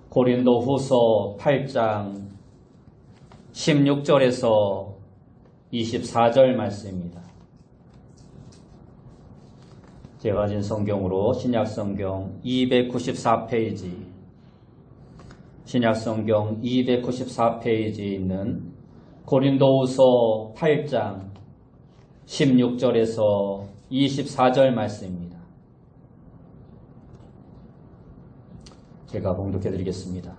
고린도후서 8장 16절에서 24절 말씀입니다. 제가 가진 성경으로 신약성경 294페이지, 신약성경 294페이지에 있는 고린도후서 8장 16절에서 24절 말씀입니다. 제가 봉독해 드리겠습니다.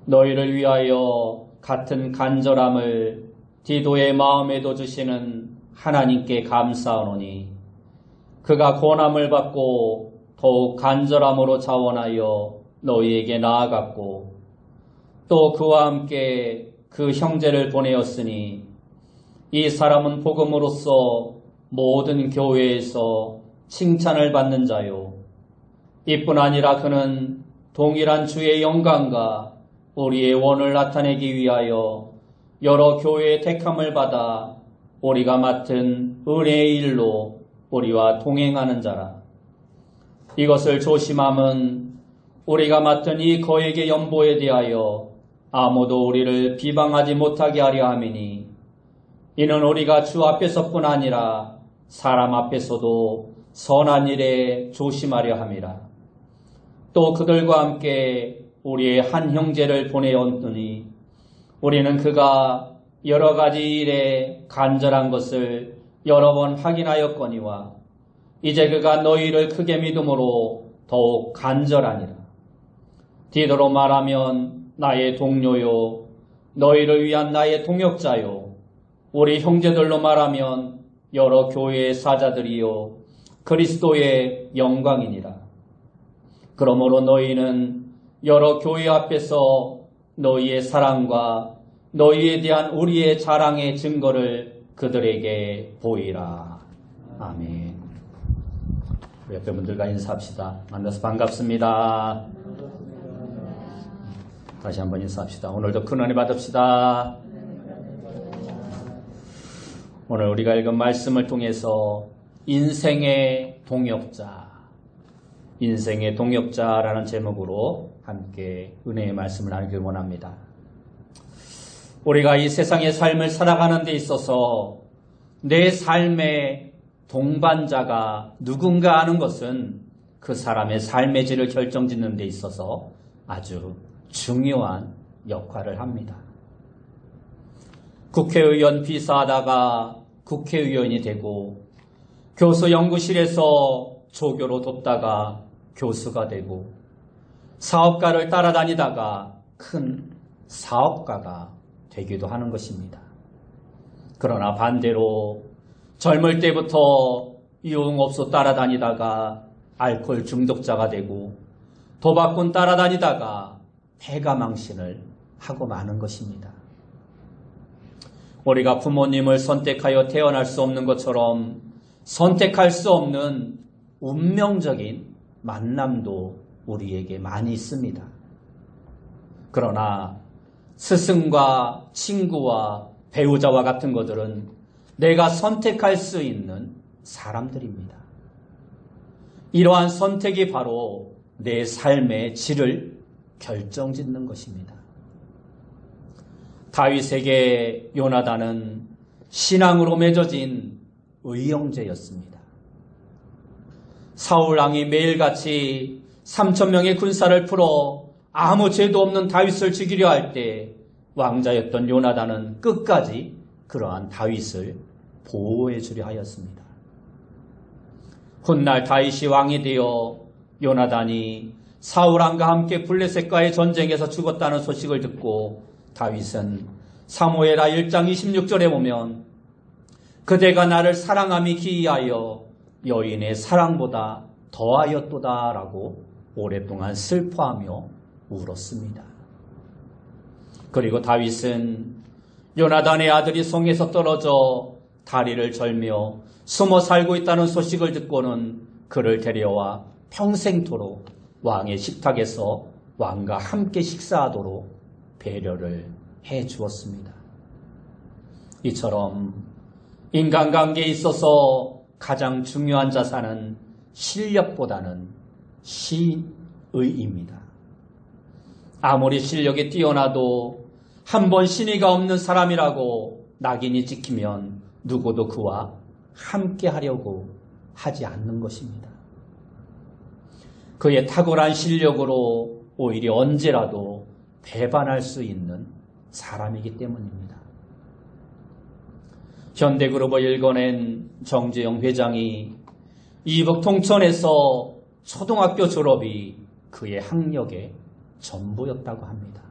너희를 위하여 같은 간절함을 디도의 마음에도 주시는 하나님께 감사하노니 그가 고난을 받고 더욱 간절함으로 자원하여 너희에게 나아갔고 또 그와 함께 그 형제를 보내었으니 이 사람은 복음으로써 모든 교회에서 칭찬을 받는 자요 이뿐 아니라 그는 동일한 주의 영광과 우리의 원을 나타내기 위하여 여러 교회의 택함을 받아 우리가 맡은 은혜의 일로 우리와 동행하는 자라. 이것을 조심함은 우리가 맡은 이 거액의 연보에 대하여 아무도 우리를 비방하지 못하게 하려 함이니 이는 우리가 주 앞에서뿐 아니라 사람 앞에서도 선한 일에 조심하려 함이라. 또 그들과 함께 우리의 한 형제를 보내었더니 우리는 그가 여러 가지 일에 간절한 것을 여러 번 확인하였거니와 이제 그가 너희를 크게 믿음으로 더욱 간절하니라. 디도로 말하면 나의 동료요 너희를 위한 나의 동역자요 우리 형제들로 말하면 여러 교회의 사자들이요 그리스도의 영광이니라. 그러므로 너희는 여러 교회 앞에서 너희의 사랑과 너희에 대한 우리의 자랑의 증거를 그들에게 보이라. 아멘. 우리 옆에 분들과 인사합시다. 만나서 반갑습니다. 다시 한번 인사합시다. 오늘도 큰 은혜 받읍시다. 오늘 우리가 읽은 말씀을 통해서 인생의 동역자라는 제목으로 함께 은혜의 말씀을 나누길 원합니다. 우리가 이 세상의 삶을 살아가는 데 있어서 내 삶의 동반자가 누군가 하는 것은 그 사람의 삶의 질을 결정짓는 데 있어서 아주 중요한 역할을 합니다. 국회의원 비서하다가 국회의원이 되고 교수 연구실에서 조교로 돕다가 교수가 되고 사업가를 따라다니다가 큰 사업가가 되기도 하는 것입니다. 그러나 반대로 젊을 때부터 유흥업소 따라다니다가 알코올 중독자가 되고 도박꾼 따라다니다가 패가망신을 하고 마는 것입니다. 우리가 부모님을 선택하여 태어날 수 없는 것처럼 선택할 수 없는 운명적인 만남도 우리에게 많이 있습니다. 그러나 스승과 친구와 배우자와 같은 것들은 내가 선택할 수 있는 사람들입니다. 이러한 선택이 바로 내 삶의 질을 결정짓는 것입니다. 다윗에게 요나단은 신앙으로 맺어진 의형제였습니다. 사울왕이 매일같이 3,000명의 군사를 풀어 아무 죄도 없는 다윗을 죽이려 할 때 왕자였던 요나단은 끝까지 그러한 다윗을 보호해 주려 하였습니다. 훗날 다윗이 왕이 되어 요나단이 사울왕과 함께 블레셋과의 전쟁에서 죽었다는 소식을 듣고 다윗은 사무엘하 1장 26절에 보면 그대가 나를 사랑함이 기이하여 여인의 사랑보다 더하였도다 라고 오랫동안 슬퍼하며 울었습니다. 그리고 다윗은 요나단의 아들이 성에서 떨어져 다리를 절며 숨어 살고 있다는 소식을 듣고는 그를 데려와 평생토록 왕의 식탁에서 왕과 함께 식사하도록 배려를 해 주었습니다. 이처럼 인간관계에 있어서 가장 중요한 자산은 실력보다는 시의입니다. 아무리 실력이 뛰어나도 한 번 신의가 없는 사람이라고 낙인이 찍히면 누구도 그와 함께 하려고 하지 않는 것입니다. 그의 탁월한 실력으로 오히려 언제라도 배반할 수 있는 사람이기 때문입니다. 현대그룹을 일궈낸 정재영 회장이 이북 통천에서 초등학교 졸업이 그의 학력의 전부였다고 합니다.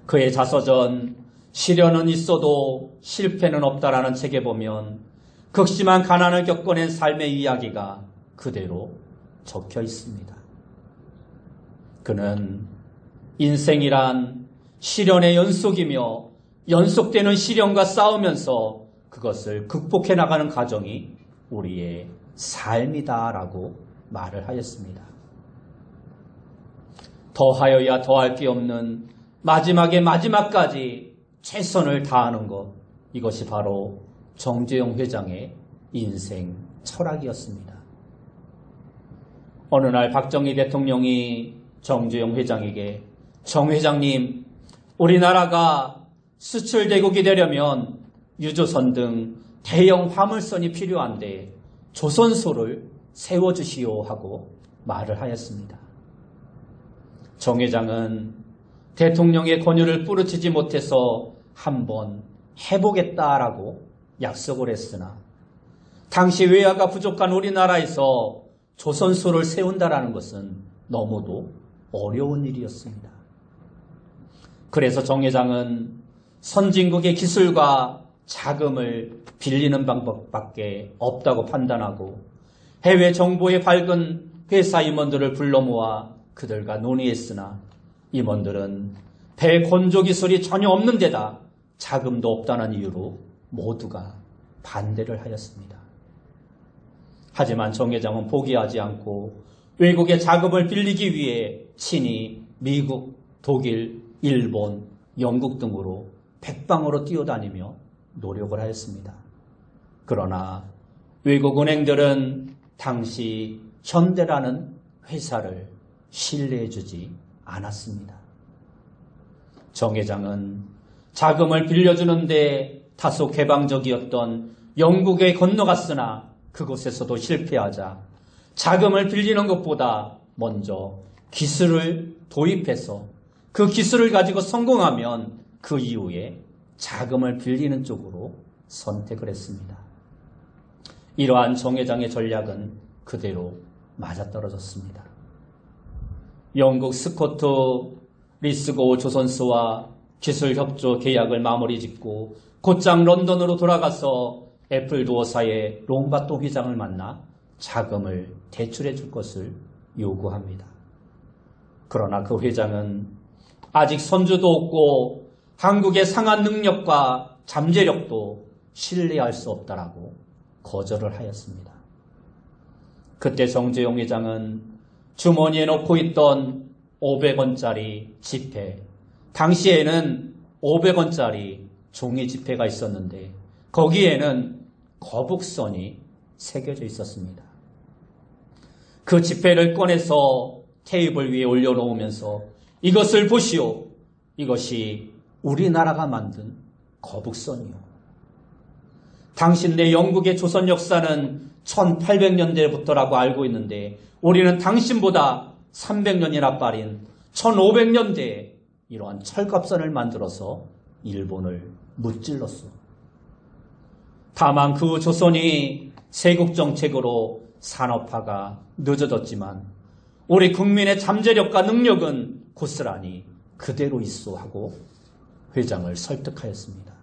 그의 자서전 시련은 있어도 실패는 없다라는 책에 보면 극심한 가난을 겪어낸 삶의 이야기가 그대로 적혀 있습니다. 그는 인생이란 시련의 연속이며 연속되는 시련과 싸우면서 그것을 극복해 나가는 과정이 우리의 삶이다라고 말을 하였습니다. 더하여야 더할 게 없는 마지막의 마지막까지 최선을 다하는 것, 이것이 바로 정재영 회장의 인생 철학이었습니다. 어느 날 박정희 대통령이 정재영 회장에게 정 회장님, 우리나라가 수출 대국이 되려면 유조선 등 대형 화물선이 필요한데 조선소를 세워주시오 하고 말을 하였습니다. 정 회장은 대통령의 권유를 뿌리치지 못해서 한번 해보겠다라고 약속을 했으나 당시 외화가 부족한 우리나라에서 조선소를 세운다라는 것은 너무도 어려운 일이었습니다. 그래서 정 회장은 선진국의 기술과 자금을 빌리는 방법밖에 없다고 판단하고 해외 정보에 밝은 회사 임원들을 불러 모아 그들과 논의했으나 임원들은 배 건조 기술이 전혀 없는 데다 자금도 없다는 이유로 모두가 반대를 하였습니다. 하지만 정 회장은 포기하지 않고 외국의 자금을 빌리기 위해 친히 미국, 독일, 일본, 영국 등으로 백방으로 뛰어다니며 노력을 하였습니다. 그러나 외국 은행들은 당시 현대라는 회사를 신뢰해주지 않았습니다. 정 회장은 자금을 빌려주는데 다소 개방적이었던 영국에 건너갔으나 그곳에서도 실패하자 자금을 빌리는 것보다 먼저 기술을 도입해서 그 기술을 가지고 성공하면 그 이후에 자금을 빌리는 쪽으로 선택을 했습니다. 이러한 정 회장의 전략은 그대로 맞아떨어졌습니다. 영국 스코트 리스고 조선소와 기술협조 계약을 마무리 짓고 곧장 런던으로 돌아가서 애플 도어사의 롬바또 회장을 만나 자금을 대출해 줄 것을 요구합니다. 그러나 그 회장은 아직 선주도 없고 한국의 상한 능력과 잠재력도 신뢰할 수 없다라고 거절을 하였습니다. 그때 정재영 회장은 주머니에 넣고 있던 500원짜리 지폐, 당시에는 500원짜리 종이 지폐가 있었는데 거기에는 거북선이 새겨져 있었습니다. 그 지폐를 꺼내서 테이블 위에 올려놓으면서 이것을 보시오. 이것이 우리나라가 만든 거북선이요. 당신네 영국의 조선 역사는 1800년대부터라고 알고 있는데 우리는 당신보다 300년이나 빠른 1500년대에 이러한 철갑선을 만들어서 일본을 무찔렀소. 다만 그 조선이 세국정책으로 산업화가 늦어졌지만 우리 국민의 잠재력과 능력은 고스란히 그대로 있소 하고 회장을 설득하였습니다.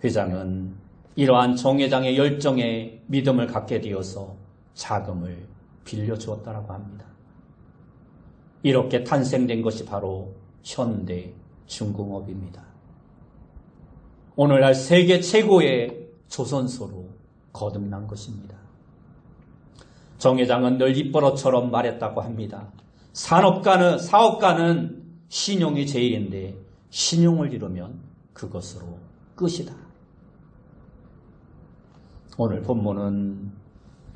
회장은 이러한 정 회장의 열정에 믿음을 갖게 되어서 자금을 빌려주었다고 합니다. 이렇게 탄생된 것이 바로 현대 중공업입니다. 오늘날 세계 최고의 조선소로 거듭난 것입니다. 정 회장은 늘 입버릇처럼 말했다고 합니다. 사업가는 신용이 제일인데 신용을 잃으면 그것으로 끝이다. 오늘 본문은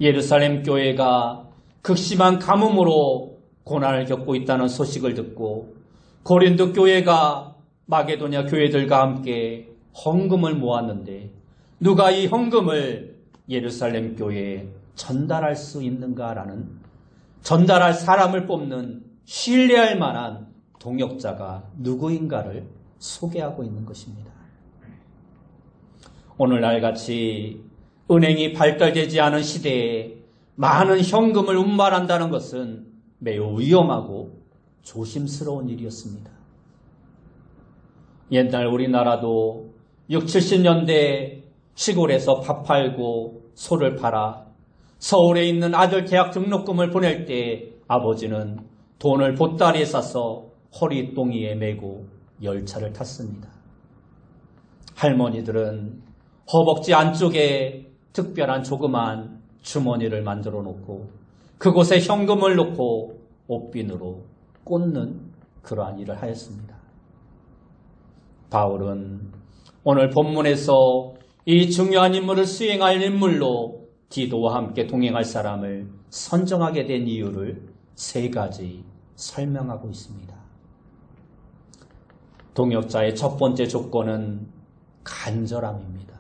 예루살렘 교회가 극심한 가뭄으로 고난을 겪고 있다는 소식을 듣고 고린도 교회가 마게도냐 교회들과 함께 헌금을 모았는데 누가 이 헌금을 예루살렘 교회에 전달할 수 있는가라는, 전달할 사람을 뽑는 신뢰할 만한 동역자가 누구인가를 소개하고 있는 것입니다. 오늘날 같이 은행이 발달되지 않은 시대에 많은 현금을 운반한다는 것은 매우 위험하고 조심스러운 일이었습니다. 옛날 우리나라도 60, 70년대 시골에서 밥 팔고 소를 팔아 서울에 있는 아들 대학 등록금을 보낼 때 아버지는 돈을 보따리에 싸서 허리뚱이에 메고 열차를 탔습니다. 할머니들은 허벅지 안쪽에 특별한 조그만 주머니를 만들어 놓고 그곳에 현금을 놓고 옷빈으로 꽂는 그러한 일을 하였습니다. 바울은 오늘 본문에서 이 중요한 임무를 수행할 인물로 디도와 함께 동행할 사람을 선정하게 된 이유를 3가지 설명하고 있습니다. 동역자의 첫 번째 조건은 간절함입니다.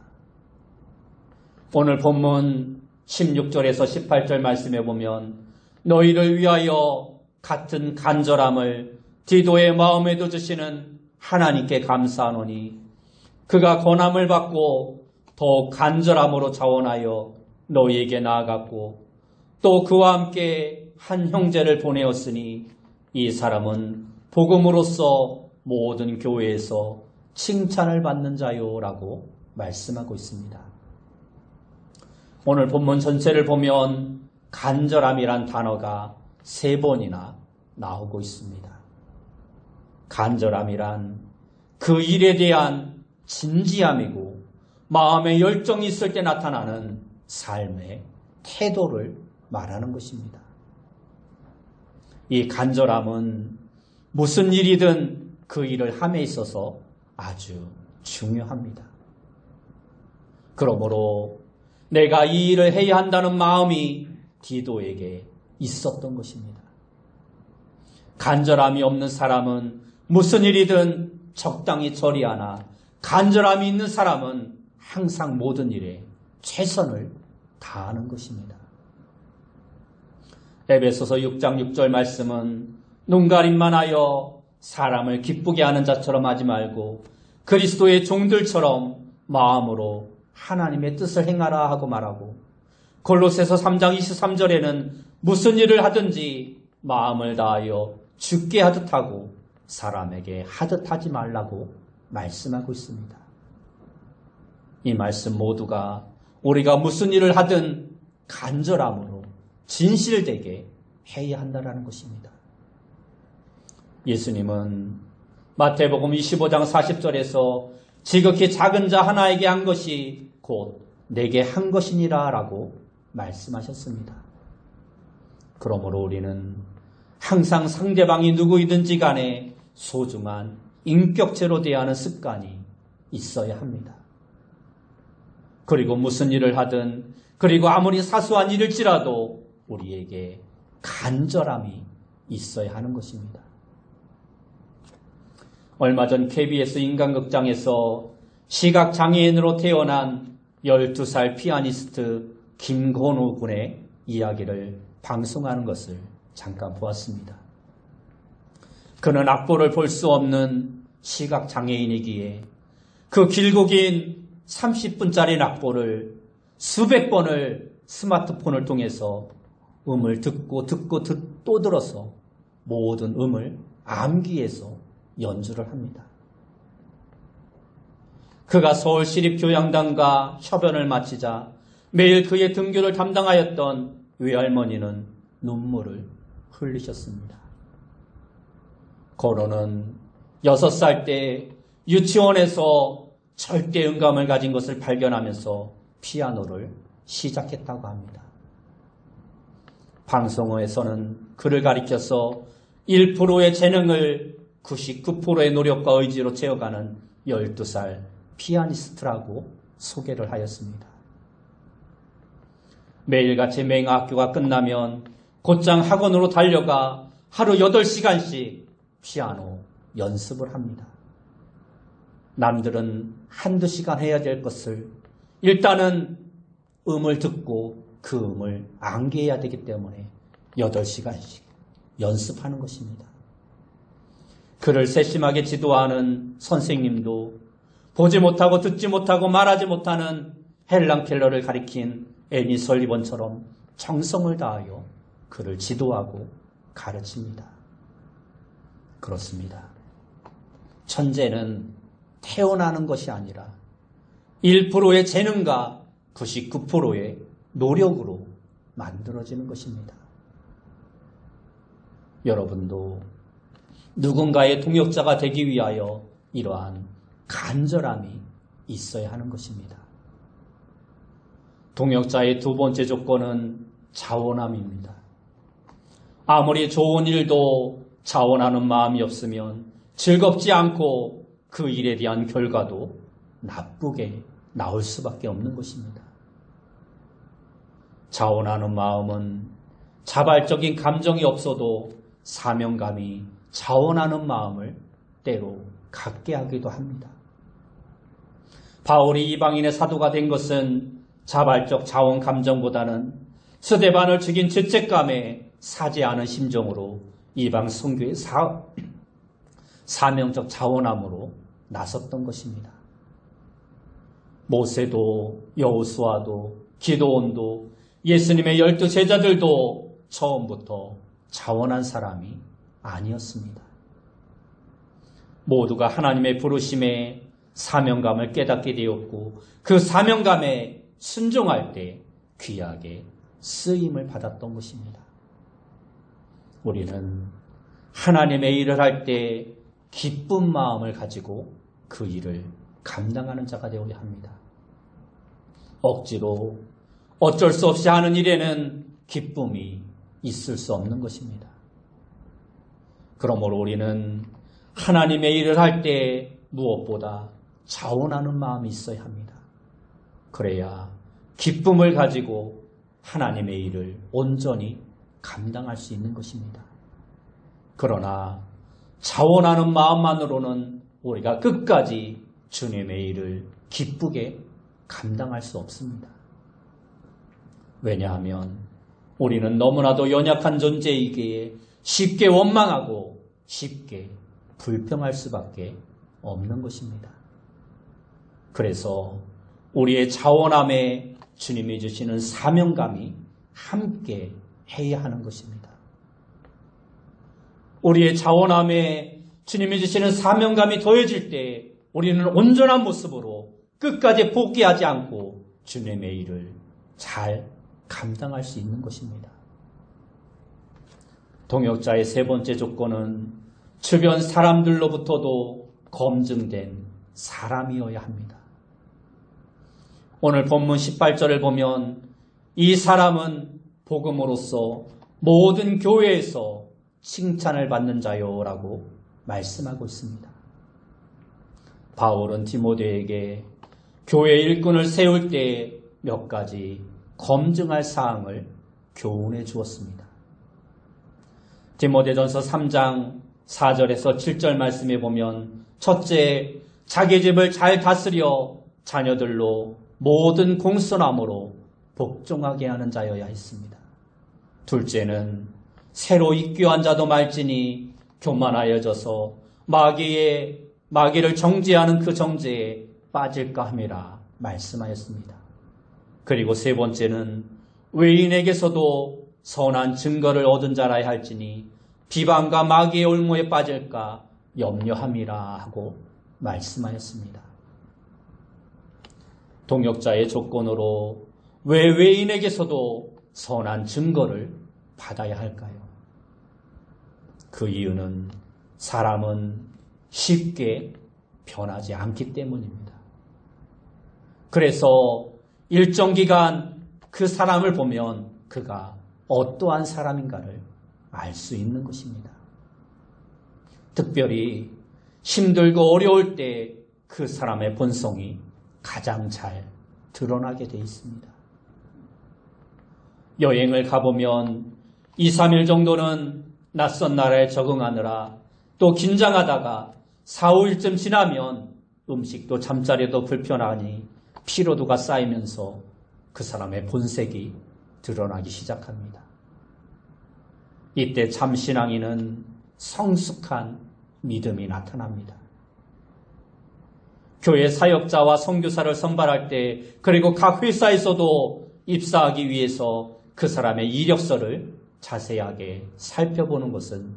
오늘 본문 16절에서 18절 말씀에 보면 너희를 위하여 같은 간절함을 디도의 마음에도 주시는 하나님께 감사하노니 그가 권함을 받고 더욱 간절함으로 자원하여 너희에게 나아갔고 또 그와 함께 한 형제를 보내었으니 이 사람은 복음으로써 모든 교회에서 칭찬을 받는 자요라고 말씀하고 있습니다. 오늘 본문 전체를 보면 간절함이란 단어가 3번이나 나오고 있습니다. 간절함이란 그 일에 대한 진지함이고 마음의 열정이 있을 때 나타나는 삶의 태도를 말하는 것입니다. 이 간절함은 무슨 일이든 그 일을 함에 있어서 아주 중요합니다. 그러므로 내가 이 일을 해야 한다는 마음이 디도에게 있었던 것입니다. 간절함이 없는 사람은 무슨 일이든 적당히 처리하나 간절함이 있는 사람은 항상 모든 일에 최선을 다하는 것입니다. 에베소서 6장 6절 말씀은 눈가림만 하여 사람을 기쁘게 하는 자처럼 하지 말고 그리스도의 종들처럼 마음으로 하나님의 뜻을 행하라 하고 말하고 골로새서 3장 23절에는 무슨 일을 하든지 마음을 다하여 주께 하듯 하고 사람에게 하듯 하지 말라고 말씀하고 있습니다. 이 말씀 모두가 우리가 무슨 일을 하든 간절함으로 진실되게 해야 한다는 것입니다. 예수님은 마태복음 25장 40절에서 지극히 작은 자 하나에게 한 것이 곧 내게 한 것이니라 라고 말씀하셨습니다. 그러므로 우리는 항상 상대방이 누구이든지 간에 소중한 인격체로 대하는 습관이 있어야 합니다. 그리고 무슨 일을 하든 그리고 아무리 사소한 일일지라도 우리에게 간절함이 있어야 하는 것입니다. 얼마 전 KBS 인간극장에서 시각장애인으로 태어난 12살 피아니스트 김건우 군의 이야기를 방송하는 것을 잠깐 보았습니다. 그는 악보를 볼 수 없는 시각장애인이기에 그 길고 긴 30분짜리 악보를 수백 번을 스마트폰을 통해서 음을 듣고 또 들어서 모든 음을 암기해서 연주를 합니다. 그가 서울시립교양단과 협연을 마치자 매일 그의 등교를 담당하였던 외할머니는 눈물을 흘리셨습니다. 건우는 6살 때 유치원에서 절대 음감을 가진 것을 발견하면서 피아노를 시작했다고 합니다. 방송에서는 그를 가리켜서 1%의 재능을 99%의 노력과 의지로 채워가는 12살 피아니스트라고 소개를 하였습니다. 매일같이 맹학교가 끝나면 곧장 학원으로 달려가 하루 8시간씩 피아노 연습을 합니다. 남들은 한두 시간 해야 될 것을 일단은 음을 듣고 그 음을 암기해야 되기 때문에 8시간씩 연습하는 것입니다. 그를 세심하게 지도하는 선생님도 보지 못하고 듣지 못하고 말하지 못하는 헬란 켈러를 가리킨 애니 설리번처럼 정성을 다하여 그를 지도하고 가르칩니다. 그렇습니다. 천재는 태어나는 것이 아니라 1%의 재능과 99%의 노력으로 만들어지는 것입니다. 여러분도 누군가의 동역자가 되기 위하여 이러한 간절함이 있어야 하는 것입니다. 동역자의 두 번째 조건은 자원함입니다. 아무리 좋은 일도 자원하는 마음이 없으면 즐겁지 않고 그 일에 대한 결과도 나쁘게 나올 수밖에 없는 것입니다. 자원하는 마음은 자발적인 감정이 없어도 사명감이 자원하는 마음을 때로 갖게 하기도 합니다. 바울이 이방인의 사도가 된 것은 자발적 자원 감정보다는 스데반을 죽인 죄책감에 사죄하는 심정으로 이방 선교의 사명적 자원함으로 나섰던 것입니다. 모세도 여호수아도 기드온도 예수님의 12 제자들도 처음부터 자원한 사람이 아니었습니다. 모두가 하나님의 부르심에 사명감을 깨닫게 되었고 그 사명감에 순종할 때 귀하게 쓰임을 받았던 것입니다. 우리는 하나님의 일을 할 때 기쁜 마음을 가지고 그 일을 감당하는 자가 되어야 합니다. 억지로 어쩔 수 없이 하는 일에는 기쁨이 있을 수 없는 것입니다. 그러므로 우리는 하나님의 일을 할 때 무엇보다 자원하는 마음이 있어야 합니다. 그래야 기쁨을 가지고 하나님의 일을 온전히 감당할 수 있는 것입니다. 그러나 자원하는 마음만으로는 우리가 끝까지 주님의 일을 기쁘게 감당할 수 없습니다. 왜냐하면 우리는 너무나도 연약한 존재이기에 쉽게 원망하고 쉽게 불평할 수밖에 없는 것입니다. 그래서 우리의 자원함에 주님이 주시는 사명감이 함께 해야 하는 것입니다. 우리의 자원함에 주님이 주시는 사명감이 더해질 때 우리는 온전한 모습으로 끝까지 포기하지 않고 주님의 일을 잘 감당할 수 있는 것입니다. 동역자의 세 번째 조건은 주변 사람들로부터도 검증된 사람이어야 합니다. 오늘 본문 18절을 보면 이 사람은 복음으로써 모든 교회에서 칭찬을 받는 자요라고 말씀하고 있습니다. 바울은 디모데에게 교회 일꾼을 세울 때 몇 가지 검증할 사항을 교훈해 주었습니다. 디모데전서 3장 4절에서 7절 말씀에 보면 첫째, 자기 집을 잘 다스려 자녀들로 모든 공손함으로 복종하게 하는 자여야 했습니다. 둘째는 새로 입교한 자도 말지니 교만하여져서 마귀를 정죄하는 그 정죄에 빠질까 함이라 말씀하였습니다. 그리고 세 번째는 외인에게서도 선한 증거를 얻은 자라야 할지니 비방과 마귀의 올무에 빠질까 염려함이라 하고 말씀하였습니다. 동역자의 조건으로 왜 외인에게서도 선한 증거를 받아야 할까요? 그 이유는 사람은 쉽게 변하지 않기 때문입니다. 그래서 일정 기간 그 사람을 보면 그가 어떠한 사람인가를 알 수 있는 것입니다. 특별히 힘들고 어려울 때 그 사람의 본성이 가장 잘 드러나게 돼 있습니다. 여행을 가보면 2, 3일 정도는 낯선 나라에 적응하느라 또 긴장하다가 4, 5일쯤 지나면 음식도 잠자리도 불편하니 피로도가 쌓이면서 그 사람의 본색이 드러나기 시작합니다. 이때 참 신앙인은 성숙한 믿음이 나타납니다. 교회 사역자와 선교사를 선발할 때, 그리고 각 회사에서도 입사하기 위해서 그 사람의 이력서를 자세하게 살펴보는 것은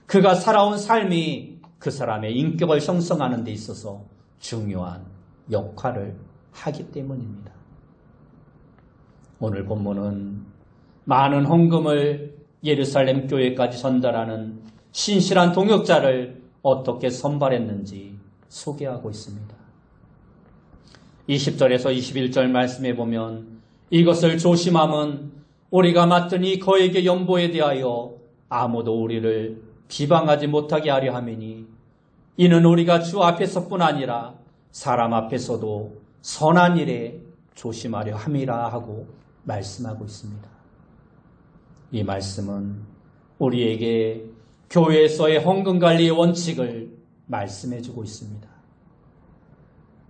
그가 살아온 삶이 그 사람의 인격을 형성하는 데 있어서 중요한 역할을 하기 때문입니다. 오늘 본문은 많은 헌금을 예루살렘 교회까지 전달하는 신실한 동역자를 어떻게 선발했는지 소개하고 있습니다. 20절에서 21절 말씀에 보면 이것을 조심함은 우리가 맡은 이 거액의 연보에 대하여 아무도 우리를 비방하지 못하게 하려 함이니 이는 우리가 주 앞에서뿐 아니라 사람 앞에서도 선한 일에 조심하려 함이라 하고 말씀하고 있습니다. 이 말씀은 우리에게 교회에서의 헌금관리의 원칙을 말씀해주고 있습니다.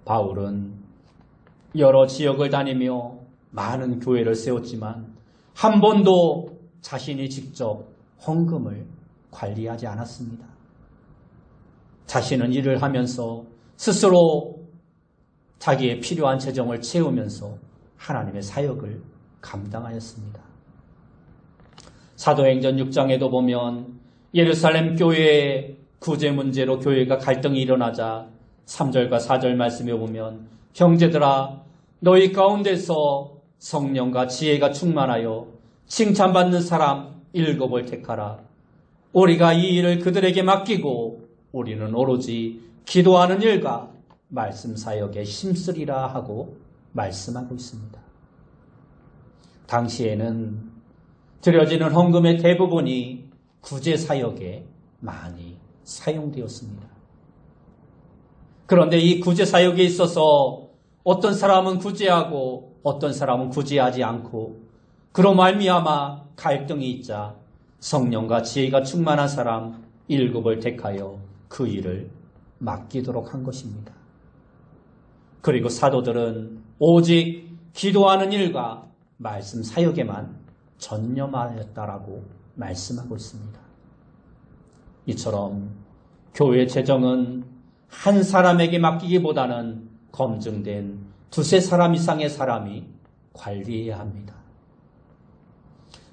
바울은 여러 지역을 다니며 많은 교회를 세웠지만 한 번도 자신이 직접 헌금을 관리하지 않았습니다. 자신은 일을 하면서 스스로 자기의 필요한 재정을 채우면서 하나님의 사역을 감당하였습니다. 사도행전 6장에도 보면 예루살렘 교회의 구제 문제로 교회가 갈등이 일어나자 3절과 4절 말씀에 보면 형제들아 너희 가운데서 성령과 지혜가 충만하여 칭찬받는 사람 7을 택하라. 우리가 이 일을 그들에게 맡기고 우리는 오로지 기도하는 일과 말씀 사역에 힘쓰리라 하고 말씀하고 있습니다. 당시에는 드려지는 헌금의 대부분이 구제 사역에 많이 사용되었습니다. 그런데 이 구제 사역에 있어서 어떤 사람은 구제하고 어떤 사람은 구제하지 않고 그로 말미암아 갈등이 있자 성령과 지혜가 충만한 사람 7을 택하여 그 일을 맡기도록 한 것입니다. 그리고 사도들은 오직 기도하는 일과 말씀 사역에만 전념하였다라고 말씀하고 있습니다. 이처럼 교회 재정은 한 사람에게 맡기기보다는 검증된 2-3 이상의 사람이 관리해야 합니다.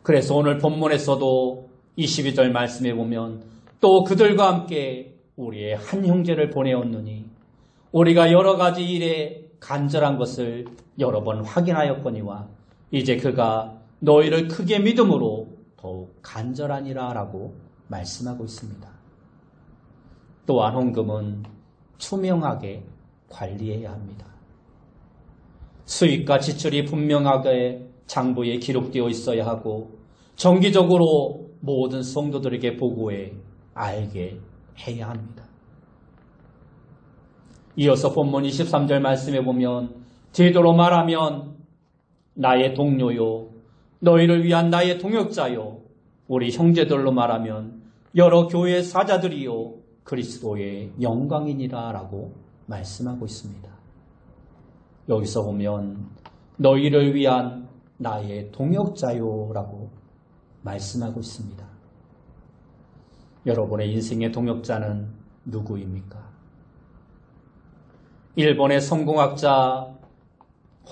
그래서 오늘 본문에서도 22절 말씀에 보면 또 그들과 함께 우리의 한 형제를 보내었느니 우리가 여러 가지 일에 간절한 것을 여러 번 확인하였거니와 이제 그가 너희를 크게 믿음으로 더욱 간절하니라 라고 말씀하고 있습니다. 또한 헌금은 투명하게 관리해야 합니다. 수익과 지출이 분명하게 장부에 기록되어 있어야 하고 정기적으로 모든 성도들에게 보고해 알게 해야 합니다. 이어서 본문 23절 말씀에 보면 제도로 말하면 나의 동료요 너희를 위한 나의 동역자요 우리 형제들로 말하면 여러 교회 사자들이요 그리스도의 영광이니라 라고 말씀하고 있습니다. 여기서 보면 너희를 위한 나의 동역자요 라고 말씀하고 있습니다. 여러분의 인생의 동역자는 누구입니까? 일본의 성공학자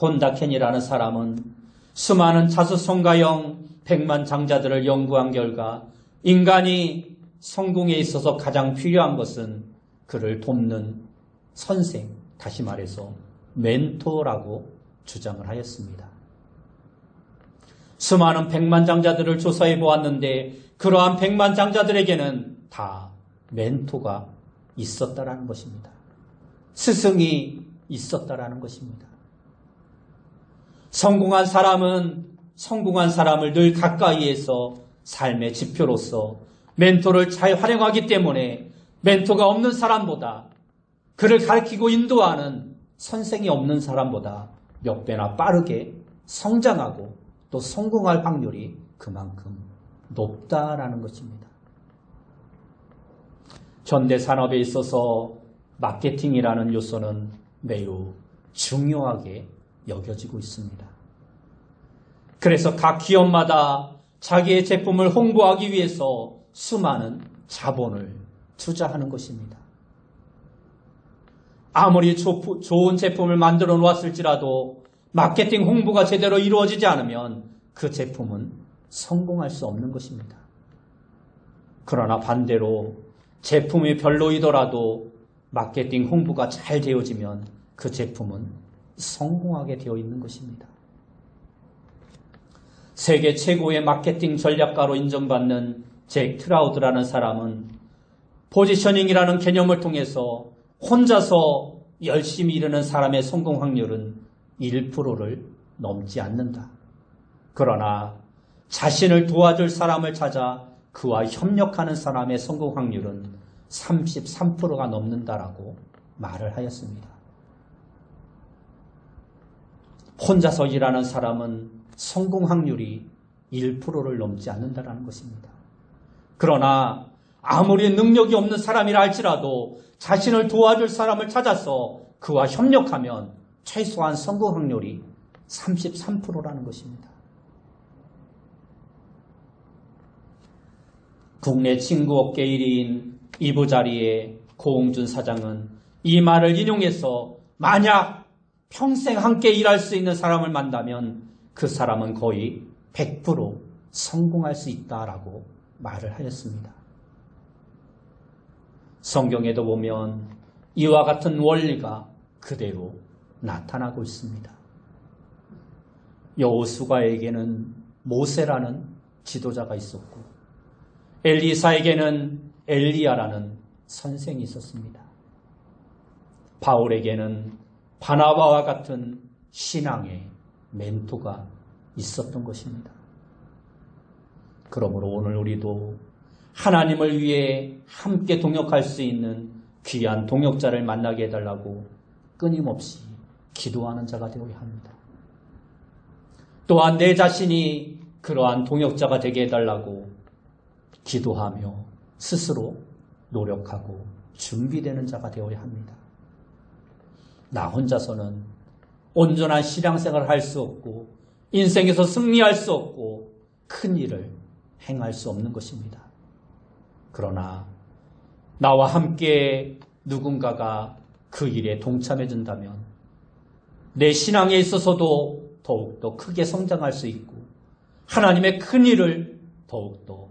혼다켄이라는 사람은 수많은 자수성가형 백만장자들을 연구한 결과 인간이 성공에 있어서 가장 필요한 것은 그를 돕는 선생, 다시 말해서 멘토라고 주장을 하였습니다. 수많은 백만장자들을 조사해 보았는데 그러한 백만장자들에게는 다 멘토가 있었다라는 것입니다. 스승이 있었다라는 것입니다. 성공한 사람은 성공한 사람을 늘 가까이에서 삶의 지표로서 멘토를 잘 활용하기 때문에 멘토가 없는 사람보다 그를 가르치고 인도하는 선생이 없는 사람보다 몇 배나 빠르게 성장하고 또 성공할 확률이 그만큼 높다라는 것입니다. 현대 산업에 있어서 마케팅이라는 요소는 매우 중요하게 여겨지고 있습니다. 그래서 각 기업마다 자기의 제품을 홍보하기 위해서 수많은 자본을 투자하는 것입니다. 아무리 좋은 제품을 만들어 놓았을지라도 마케팅 홍보가 제대로 이루어지지 않으면 그 제품은 성공할 수 없는 것입니다. 그러나 반대로 제품이 별로이더라도 마케팅 홍보가 잘 되어지면 그 제품은 성공하게 되어 있는 것입니다. 세계 최고의 마케팅 전략가로 인정받는 잭 트라우드라는 사람은 포지셔닝이라는 개념을 통해서 혼자서 열심히 이루는 사람의 성공 확률은 1%를 넘지 않는다. 그러나 자신을 도와줄 사람을 찾아 그와 협력하는 사람의 성공 확률은 33%가 넘는다라고 말을 하였습니다. 혼자서 일하는 사람은 성공 확률이 1%를 넘지 않는다는 것입니다. 그러나 아무리 능력이 없는 사람이라 할지라도 자신을 도와줄 사람을 찾아서 그와 협력하면 최소한 성공 확률이 33%라는 것입니다. 국내 친구업계 1위인 이부자리의 고홍준 사장은 이 말을 인용해서 만약 평생 함께 일할 수 있는 사람을 만나면 그 사람은 거의 100% 성공할 수 있다라고 말을 하였습니다. 성경에도 보면 이와 같은 원리가 그대로 나타나고 있습니다. 여호수아에게는 모세라는 지도자가 있었고 엘리사에게는 엘리야라는 선생이 있었습니다. 바울에게는 바나바와 같은 신앙의 멘토가 있었던 것입니다. 그러므로 오늘 우리도 하나님을 위해 함께 동역할 수 있는 귀한 동역자를 만나게 해달라고 끊임없이 기도하는 자가 되어야 합니다. 또한 내 자신이 그러한 동역자가 되게 해달라고 기도하며 스스로 노력하고 준비되는 자가 되어야 합니다. 나 혼자서는 온전한 신앙생활을 할 수 없고 인생에서 승리할 수 없고 큰 일을 행할 수 없는 것입니다. 그러나 나와 함께 누군가가 그 일에 동참해 준다면 내 신앙에 있어서도 더욱더 크게 성장할 수 있고 하나님의 큰 일을 더욱더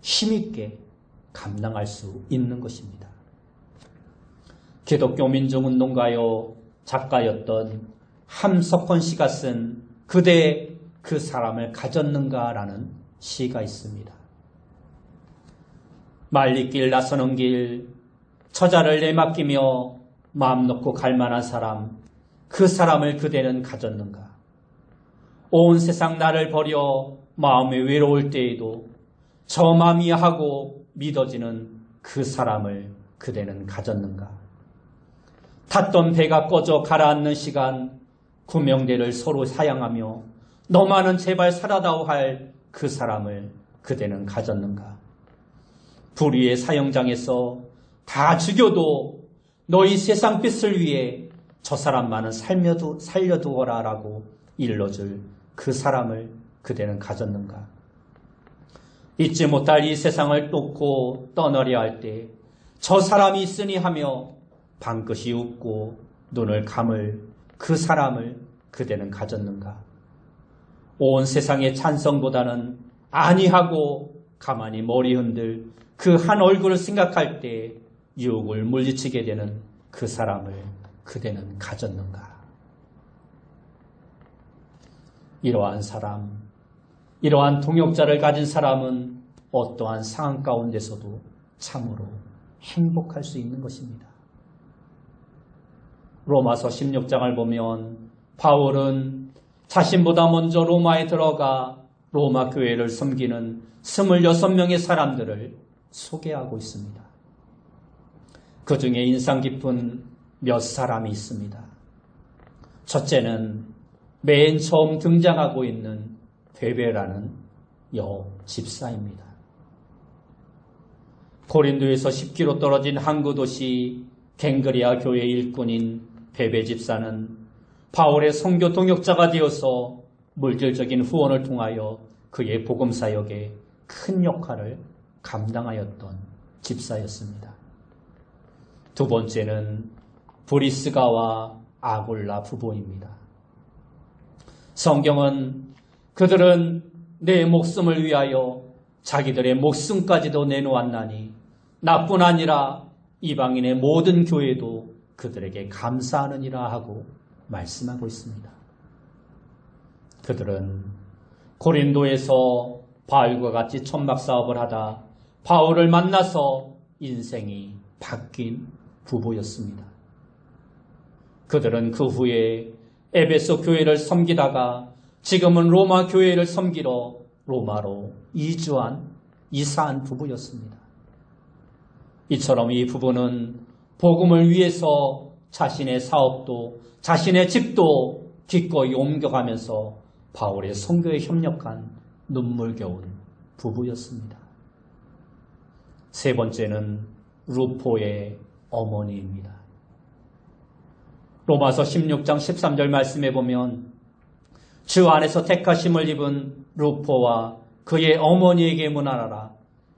힘있게 감당할 수 있는 것입니다. 기독교 민족운동가요 작가였던 함석헌 씨가 쓴 그대 그 사람을 가졌는가라는 시가 있습니다. 말리길 나서는 길 처자를 내맡기며 마음 놓고 갈 만한 사람 그 사람을 그대는 가졌는가. 온 세상 나를 버려 마음이 외로울 때에도 저마미하고 믿어지는 그 사람을 그대는 가졌는가. 탔던 배가 꺼져 가라앉는 시간 구명대를 서로 사양하며 너만은 제발 살아다오 할 그 사람을 그대는 가졌는가. 불의의 사형장에서 다 죽여도 너희 세상 빛을 위해 저 사람만은 살려두어라 라고 일러줄 그 사람을 그대는 가졌는가. 잊지 못할 이 세상을 놓고 떠나려 할 때 저 사람이 있으니 하며 방긋이 웃고 눈을 감을 그 사람을 그대는 가졌는가. 온 세상의 찬성보다는 아니하고 가만히 머리 흔들 그 한 얼굴을 생각할 때 유혹을 물리치게 되는 그 사람을 그대는 가졌는가. 이러한 사람, 이러한 동역자를 가진 사람은 어떠한 상황 가운데서도 참으로 행복할 수 있는 것입니다. 로마서 16장을 보면 바울은 자신보다 먼저 로마에 들어가 로마 교회를 섬기는 26명의 사람들을 소개하고 있습니다. 그 중에 인상 깊은 몇 사람이 있습니다. 첫째는 맨 처음 등장하고 있는 베베라는 여 집사입니다. 고린도에서 10km 떨어진 항구 도시 갱그리아 교회 일꾼인 베베 집사는 바울의 선교 동역자가 되어서 물질적인 후원을 통하여 그의 복음 사역에 큰 역할을 감당하였던 집사였습니다. 두 번째는 브리스가와 아굴라 부부입니다. 성경은 그들은 내 목숨을 위하여 자기들의 목숨까지도 내놓았나니 나뿐 아니라 이방인의 모든 교회도 그들에게 감사하느니라 하고 말씀하고 있습니다. 그들은 고린도에서 바울과 같이 천막사업을 하다 바울을 만나서 인생이 바뀐 부부였습니다. 그들은 그 후에 에베소 교회를 섬기다가 지금은 로마 교회를 섬기러 로마로 이사한 부부였습니다. 이처럼 이 부부는 복음을 위해서 자신의 사업도 자신의 집도 기꺼이 옮겨가면서 바울의 선교에 협력한 눈물겨운 부부였습니다. 세 번째는 루포의 어머니입니다. 로마서 16장 13절 말씀에 보면 주 안에서 택하심을 입은 루포와 그의 어머니에게 문안하라.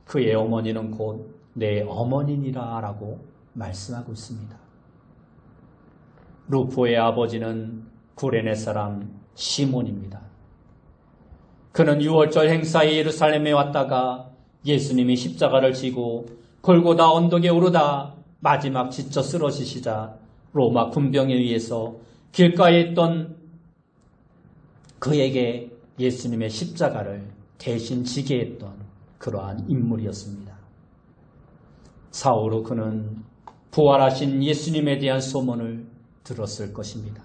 그의 어머니는 곧 내 어머니니라 라고 말씀하고 있습니다. 루포의 아버지는 구레네 사람 시몬입니다. 그는 6월절 행사에 예루살렘에 왔다가 예수님이 십자가를 지고 골고다 언덕에 오르다 마지막 지쳐 쓰러지시자 로마 군병에 의해서 길가에 있던 그에게 예수님의 십자가를 대신 지게 했던 그러한 인물이었습니다. 사후로 그는 부활하신 예수님에 대한 소문을 들었을 것입니다.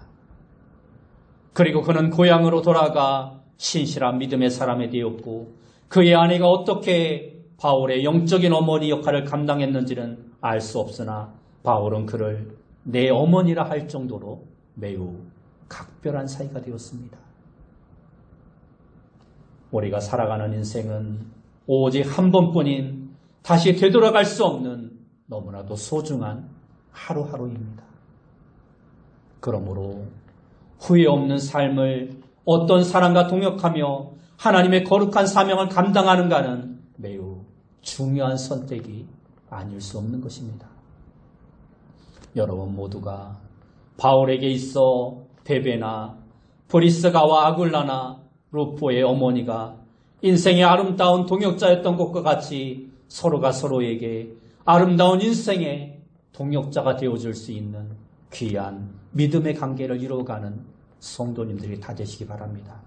그리고 그는 고향으로 돌아가 신실한 믿음의 사람이 되었고 그의 아내가 어떻게 바울의 영적인 어머니 역할을 감당했는지는 알 수 없으나 바울은 그를 내 어머니라 할 정도로 매우 각별한 사이가 되었습니다. 우리가 살아가는 인생은 오직 한 번뿐인 다시 되돌아갈 수 없는 너무나도 소중한 하루하루입니다. 그러므로 후회 없는 삶을 어떤 사람과 동역하며 하나님의 거룩한 사명을 감당하는가는 매우 중요한 선택이 아닐 수 없는 것입니다. 여러분 모두가 바울에게 있어 베베나 브리스가와 아굴라나 루포의 어머니가 인생의 아름다운 동역자였던 것과 같이 서로가 서로에게 아름다운 인생의 동역자가 되어줄 수 있는 귀한 믿음의 관계를 이루어가는 성도님들이 다 되시기 바랍니다.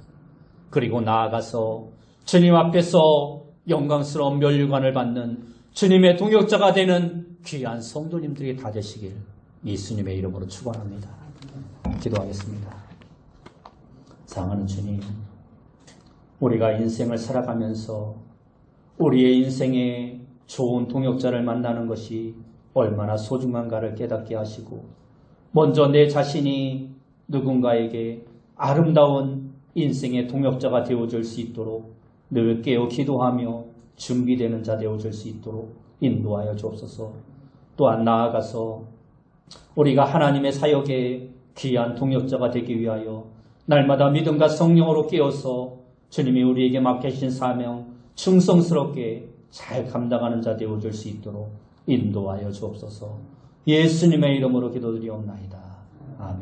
그리고 나아가서 주님 앞에서 영광스러운 멸류관을 받는 주님의 동역자가 되는 귀한 성도님들이 다 되시길 예수님의 이름으로 축원합니다. 기도하겠습니다. 사랑하는 주님, 우리가 인생을 살아가면서 우리의 인생에 좋은 동역자를 만나는 것이 얼마나 소중한가를 깨닫게 하시고 먼저 내 자신이 누군가에게 아름다운 인생의 동역자가 되어줄 수 있도록 늘 깨어 기도하며 준비되는 자 되어줄 수 있도록 인도하여 주옵소서. 또한 나아가서 우리가 하나님의 사역에 귀한 동역자가 되기 위하여 날마다 믿음과 성령으로 깨어서 주님이 우리에게 맡기신 사명 충성스럽게 잘 감당하는 자 되어줄 수 있도록 인도하여 주옵소서. 예수님의 이름으로 기도드리옵나이다. 아멘.